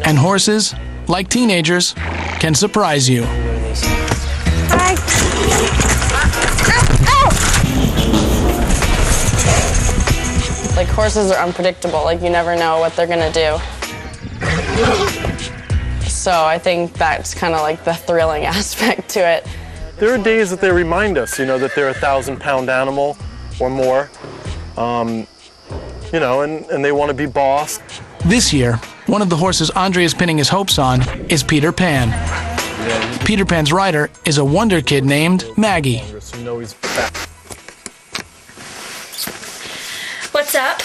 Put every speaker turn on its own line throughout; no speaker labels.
And horses, like teenagers, can surprise you.
Hi.
Like, horses are unpredictable. Like, you never know what they're gonna do. So I think that's kind of like the thrilling aspect to it.
There are days that they remind us, that they're a 1,000-pound animal or more, and they want to be bossed.
This year, one of the horses Andre is pinning his hopes on is Peter Pan. Peter Pan's rider is a wonder kid named Maggie.
What's up?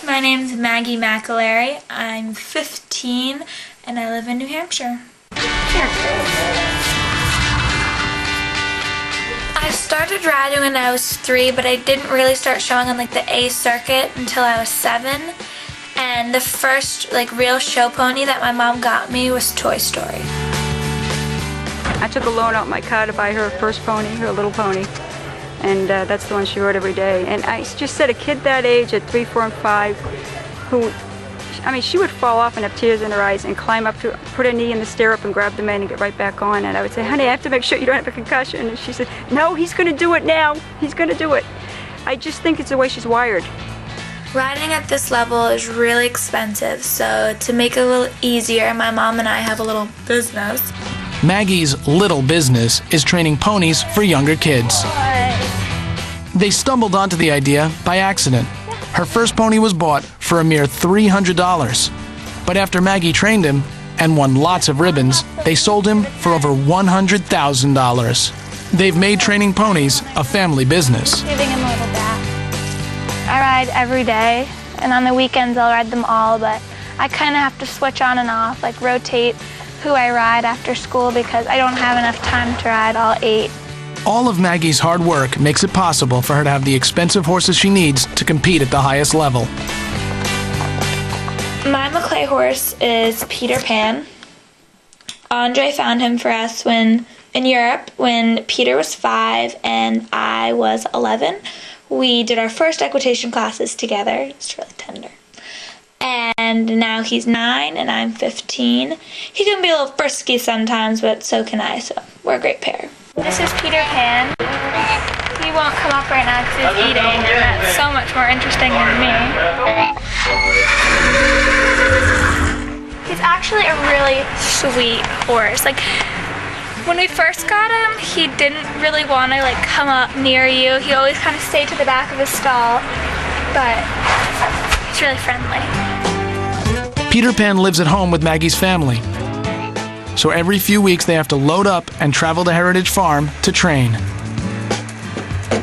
My name's Maggie Maclay. I'm 15 and I live in New Hampshire. I started riding when I was 3, but I didn't really start showing on the A circuit until I was 7. And the first real show pony that my mom got me was Toy Story.
I took a loan out my car to buy her first pony, her little pony. And that's the one she rode every day. And I just said a kid that age at 3, 4, and 5 who, she would fall off and have tears in her eyes and climb up to, put her knee in the stirrup and grab the man and get right back on. And I would say, honey, I have to make sure you don't have a concussion. And she said, no, he's going to do it now. He's going to do it. I just think it's the way she's wired.
Riding at this level is really expensive, so to make it a little easier, my mom and I have a little business.
Maggie's little business is training ponies for younger kids. They stumbled onto the idea by accident. Her first pony was bought for a mere $300. But after Maggie trained him and won lots of ribbons, they sold him for over $100,000. They've made training ponies a family business.
Giving him a little bath. I ride every day, and on the weekends I'll ride them all, but I kind of have to switch on and off, rotate who I ride after school because I don't have enough time to ride all 8.
All of Maggie's hard work makes it possible for her to have the expensive horses she needs to compete at the highest level.
My Maclay horse is Peter Pan. Andre found him for us in Europe when Peter was 5 and I was 11. We did our first equitation classes together. It's really tender. And now he's 9 and I'm 15. He can be a little frisky sometimes, but so can I, so we're a great pair.
This is Peter Pan. He won't come up right now because he's eating, and that's so much more interesting than me. He's actually a really sweet horse. When we first got him, he didn't really want to come up near you. He always kind of stayed to the back of his stall, but he's really friendly.
Peter Pan lives at home with Maggie's family. So every few weeks they have to load up and travel to Heritage Farm to train.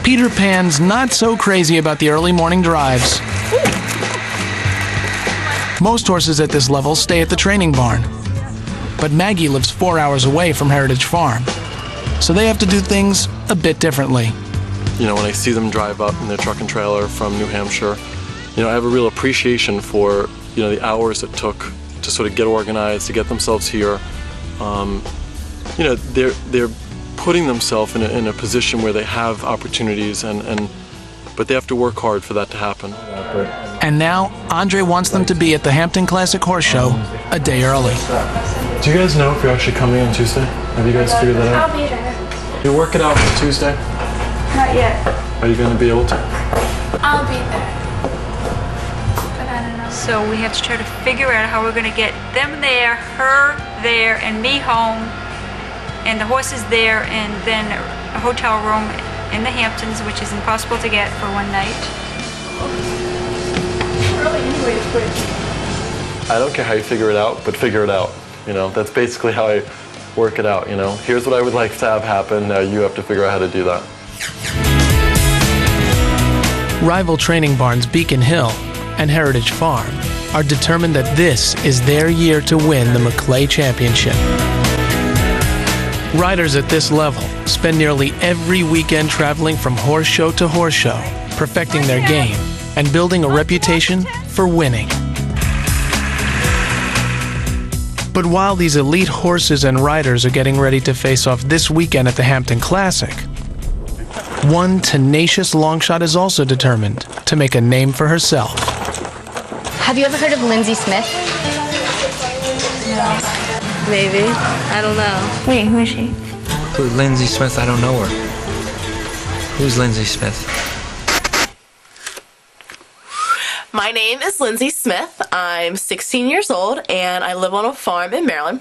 Peter Pan's not so crazy about the early morning drives. Most horses at this level stay at the training barn. But Maggie lives 4 hours away from Heritage Farm. So they have to do things a bit differently.
When I see them drive up in their truck and trailer from New Hampshire, I have a real appreciation for, the hours it took to sort of get organized, to get themselves here. They're putting themselves in a position where they have opportunities, but they have to work hard for that to happen.
And now, Andre wants them to be at the Hampton Classic Horse Show a day early.
Do you guys know if you're actually coming on Tuesday? Have you guys figured that out?
I'll be there.
You work it out for Tuesday?
Not yet.
Are you going to be able to?
I'll be there. But I don't know.
So we have to try to figure out how we're going to get them there, her there, and me home, and the horses there, and then a hotel room in the Hamptons, which is impossible to get for one night.
I don't care how you figure it out, but figure it out. That's basically how I work it out. Here's what I would like to have happen. Now you have to figure out how to do that.
Rival training barns Beacon Hill and Heritage Farm are determined that this is their year to win the Maclay Championship. Riders at this level spend nearly every weekend traveling from horse show to horse show, perfecting their game and building a reputation for winning. But while these elite horses and riders are getting ready to face off this weekend at the Hampton Classic, one tenacious longshot is also determined to make a name for herself.
Have you ever heard of Lindsay Smith?
Maybe. I don't know.
Wait, who is she?
Who, Lindsay Smith? I don't know her. Who's Lindsay Smith?
My name is Lindsay Smith. I'm 16 years old and I live on a farm in Maryland.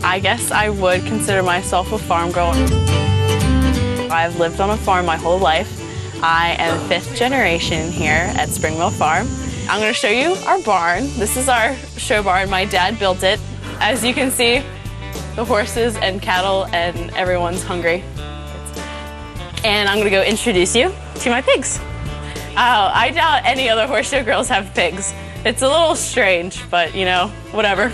I guess I would consider myself a farm girl. I've lived on a farm my whole life. I am 5th generation here at Springville Farm. I'm going to show you our barn. This is our show barn. My dad built it. As you can see, the horses and cattle and everyone's hungry. And I'm going to go introduce you to my pigs. Oh, I doubt any other horse show girls have pigs. It's a little strange, but you know, whatever.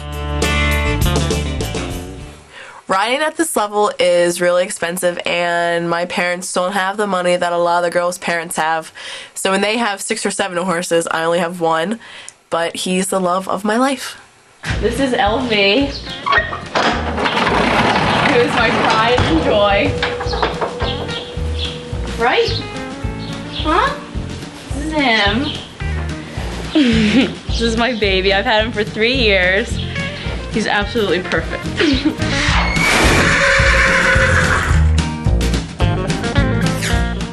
Riding at this level is really expensive, and my parents don't have the money that a lot of the girls' parents have. So when they have 6 or 7 horses, I only have 1, but he's the love of my life. This is LV, who is my pride and joy. Right? Huh? This is him. This is my baby. I've had him for 3 years. He's absolutely perfect.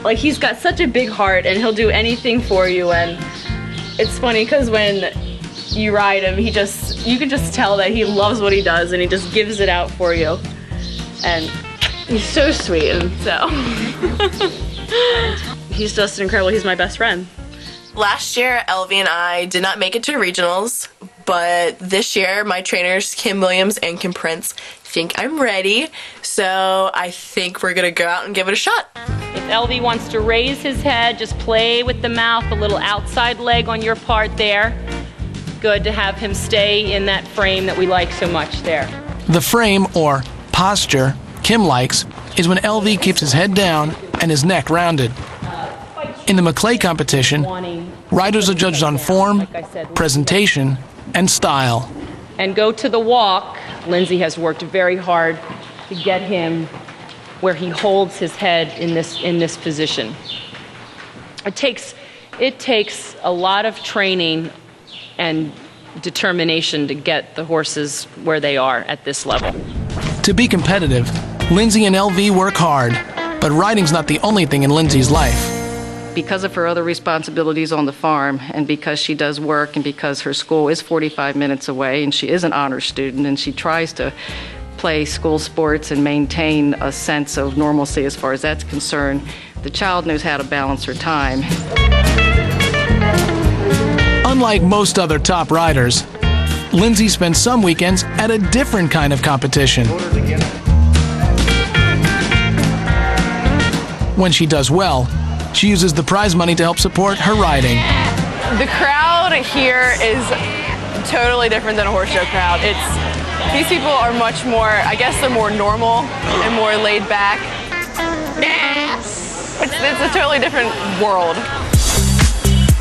Like, he's got such a big heart and he'll do anything for you, and it's funny because when you ride him, you can just tell that he loves what he does and he just gives it out for you. And he's so sweet, and so he's just incredible. He's my best friend. Last year, Elvie and I did not make it to regionals, but this year, my trainers, Kim Williams and Kim Prince, think I'm ready, so I think we're gonna go out and give it a shot.
If Elvie wants to raise his head, just play with the mouth, a little outside leg on your part there. Good to have him stay in that frame that we like so much there.
The frame, or posture, Kim likes is when LV keeps his head down and his neck rounded. In the Maclay competition, riders are judged on form, presentation, and style.
And go to the walk. Lindsay has worked very hard to get him where he holds his head in this position. It takes a lot of training and determination to get the horses where they are at this level.
To be competitive, Lindsay and LV work hard, but riding's not the only thing in Lindsay's life.
Because of her other responsibilities on the farm, and because she does work, and because her school is 45 minutes away, and she is an honor student, and she tries to play school sports and maintain a sense of normalcy as far as that's concerned, the child knows how to balance her time.
Unlike most other top riders, Lindsay spends some weekends at a different kind of competition. When she does well, she uses the prize money to help support her riding.
The crowd here is totally different than a horse show crowd. These people are much more, I guess they're more normal and more laid back. It's a totally different world.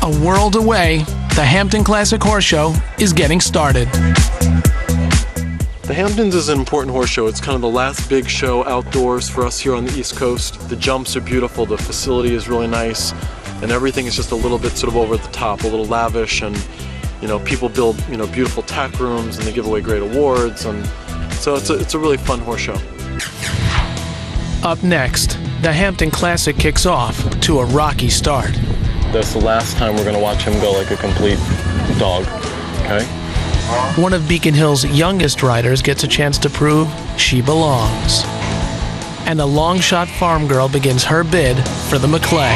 A world away, the Hampton Classic Horse Show is getting started.
The Hamptons is an important horse show. It's kind of the last big show outdoors for us here on the East Coast. The jumps are beautiful, the facility is really nice, and everything is just a little bit sort of over the top, a little lavish, and people build beautiful tack rooms and they give away great awards, and so it's a really fun horse show.
Up next, the Hampton Classic kicks off to a rocky start.
That's the last time we're going to watch him go like a complete dog, okay?
One of Beacon Hill's youngest riders gets a chance to prove she belongs. And a long-shot farm girl begins her bid for the Maclay.